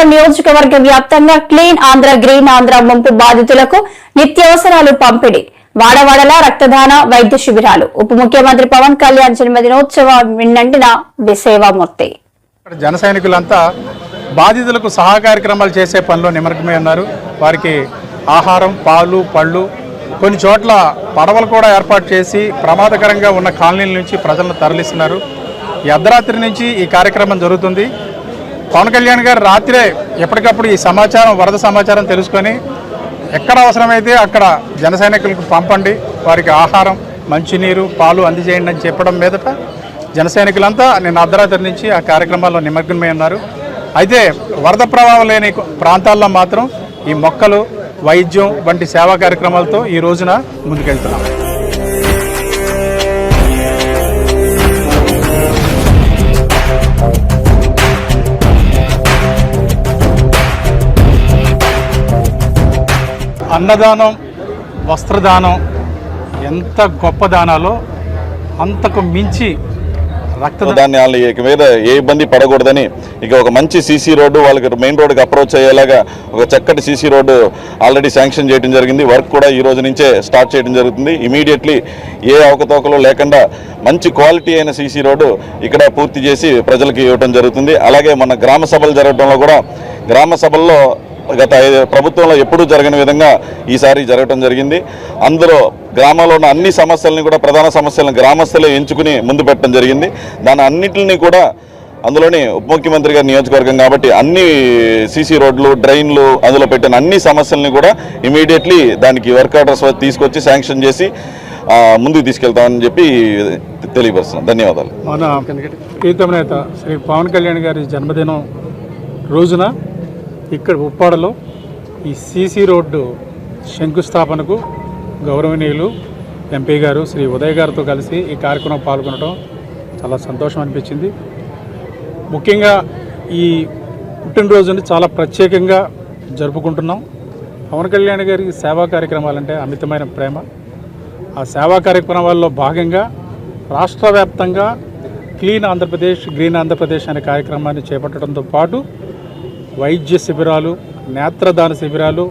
విజయనగరం నియోజకవర్గ వ్యాప్తంగా clean Andhra green Andhra ముంపు బాధితులకు నిత్యావసరాలు పంపిణీ, వాడవాడల రక్తదాన వైద్య శిబిరాలు. ఉప ముఖ్యమంత్రి పవన్ కళ్యాణ్ జన్మదినోత్సవం విన్నంటిన సేవామూర్తి. జన సైనికులంతా బాధితులకు సహాయ కార్యక్రమాలు చేసే పనిలో నిమగ్నమై ఉన్నారు. వారికి ఆహారం, పాలు, పళ్ళు, కొన్ని చోట్ల పడవలు కూడా ఏర్పాటు చేసి ప్రమాదకరంగా ఉన్న కాలనీల నుంచి ప్రజలను తరలిస్తున్నారు. ఈ అర్ధరాత్రి నుంచి ఈ కార్యక్రమం జరుగుతుంది. పవన్ కళ్యాణ్ గారు రాత్రే ఎప్పటికప్పుడు ఈ సమాచారం, వరద సమాచారం తెలుసుకొని ఎక్కడ అవసరమైతే అక్కడ జన సైనికులకు పంపండి, వారికి ఆహారం, మంచినీరు, పాలు అందజేయండి అని చెప్పడం మీదట జన సైనికులంతా నిన్న అర్ధరాత్రి నుంచి ఆ కార్యక్రమాల్లో నిమగ్నమై ఉన్నారు. అయితే వరద ప్రభావం లేని ప్రాంతాల్లో మాత్రం ఈ మొక్కలు, వైద్యం వంటి సేవా కార్యక్రమాలతో ఈ రోజున ముందుకెళ్తున్నాం. అన్నదానం, వస్త్రదానం ఎంత గొప్ప దానాలో అంతకు మించి రక్తదానాలు మీద ఏ ఇబ్బంది పడకూడదని ఇక ఒక మంచి సీసీ రోడ్డు, వాళ్ళకి మెయిన్ రోడ్డుకి అప్రోచ్ అయ్యేలాగా ఒక చక్కటి సీసీ రోడ్డు ఆల్రెడీ శాంక్షన్ చేయడం జరిగింది. వర్క్ కూడా ఈ రోజు నుంచే స్టార్ట్ చేయడం జరుగుతుంది. ఇమీడియట్లీ ఏ అవకతవకలు లేకుండా మంచి క్వాలిటీ అయిన సీసీ రోడ్డు ఇక్కడ పూర్తి చేసి ప్రజలకు ఇవ్వడం జరుగుతుంది. అలాగే మన గ్రామ సభలు జరగడంలో కూడా గ్రామ సభల్లో గత ప్రభుత్వంలో ఎప్పుడూ జరగని విధంగా ఈసారి జరగడం జరిగింది. అందులో గ్రామంలో ఉన్న అన్ని సమస్యలని కూడా, ప్రధాన సమస్యలను గ్రామస్తులే ఎంచుకుని ముందు పెట్టడం జరిగింది. దాని అన్నింటినీ కూడా అందులోని ఉప ముఖ్యమంత్రి గారి నియోజకవర్గం కాబట్టి అన్ని సీసీ రోడ్లు, డ్రైన్లు, అందులో పెట్టిన అన్ని సమస్యలని కూడా ఇమీడియట్లీ దానికి వర్క్ ఆర్డర్స్ తీసుకొచ్చి శాంక్షన్ చేసి ముందుకు తీసుకెళ్తామని చెప్పి తెలియపరుస్తున్నాం. ధన్యవాదాలు. మన ప్రీతమ నేత శ్రీ పవన్ కళ్యాణ్ గారి జన్మదినం రోజున ఇక్కడ ఉప్పాడలో ఈ సీసీ రోడ్డు శంకుస్థాపనకు గౌరవనీయులు ఎంపీ గారు శ్రీ ఉదయ్ గారితో కలిసి ఈ కార్యక్రమం పాల్గొనడం చాలా సంతోషం అనిపించింది. ముఖ్యంగా ఈ పుట్టినరోజుని చాలా ప్రత్యేకంగా జరుపుకుంటున్నాం. పవన్ కళ్యాణ్ గారికి సేవా కార్యక్రమాలంటే అమితమైన ప్రేమ. ఆ సేవా కార్యక్రమాల్లో భాగంగా రాష్ట్ర వ్యాప్తంగా క్లీన్ ఆంధ్రప్రదేశ్, గ్రీన్ ఆంధ్రప్రదేశ్ అనే కార్యక్రమాన్ని చేపట్టడంతో పాటు వైద్య శిబిరాలు, నేత్రదాన శిబిరాలు,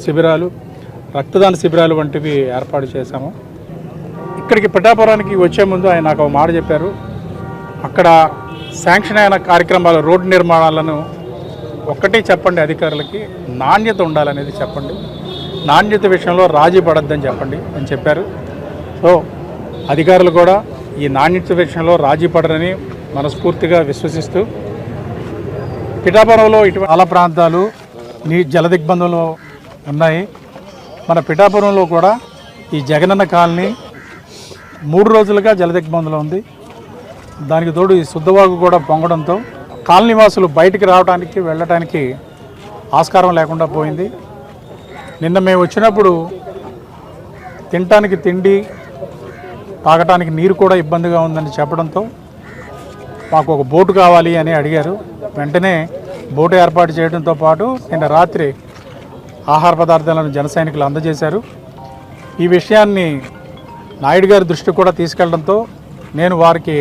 శిబిరాలు, రక్తదాన శిబిరాలు వంటివి ఏర్పాటు చేశాము. ఇక్కడికి పిఠాపురానికి వచ్చే ముందు ఆయన నాకు ఒక మాట చెప్పారు. అక్కడ శాంక్షన్ అయిన కార్యక్రమాలు, రోడ్డు నిర్మాణాలను ఒక్కటే చెప్పండి అధికారులకి, నాణ్యత ఉండాలనేది చెప్పండి, నాణ్యత విషయంలో రాజీ పడద్దని చెప్పండి అని చెప్పారు. సో అధికారులు కూడా ఈ నాణ్యత విషయంలో రాజీ పడరని మనస్ఫూర్తిగా విశ్వసిస్తూ, పిఠాపురంలో ఇటువంటి చాలా ప్రాంతాలు జల దిగ్బంధంలో ఉన్నాయి. మన పిఠాపురంలో కూడా ఈ జగనన్న కాలనీ 3 రోజులుగా జల దిగ్బంధంలో ఉంది. దానికి తోడు ఈ శుద్ధవాగు కూడా పొంగడంతో కాలనీ వాసులు బయటికి రావడానికి, వెళ్ళటానికి ఆస్కారం లేకుండా పోయింది. నిన్న మేము వచ్చినప్పుడు తినటానికి తిండి, తాగటానికి నీరు కూడా ఇబ్బందిగా ఉందని చెప్పడంతో మాకు ఒక బోటు కావాలి అని అడిగారు. వెంటనే బోటు ఏర్పాటు చేయడంతో పాటు నిన్న రాత్రి ఆహార పదార్థాలను జన సైనికులు అందజేశారు. ఈ విషయాన్ని నాయుడు గారి దృష్టికి కూడా తీసుకెళ్లడంతో నేను వారికి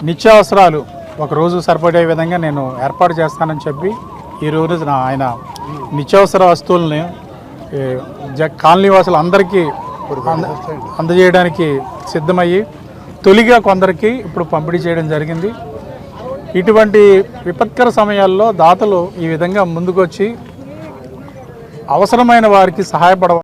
నిత్యావసరాలు ఒకరోజు సరిపడే విధంగా నేను ఏర్పాటు చేస్తానని చెప్పి ఈ రోజు ఆయన నిత్యావసర వస్తువులని కాలనీ వాసులు అందరికీ అందజేయడానికి సిద్ధమయ్యి తొలిగా కొందరికి ఇప్పుడు పంపిణీ చేయడం జరిగింది. ఇటువంటి విపత్కర సమయాల్లో దాతలు ఈ విధంగా ముందుకొచ్చి అవసరమైన వారికి సహాయపడ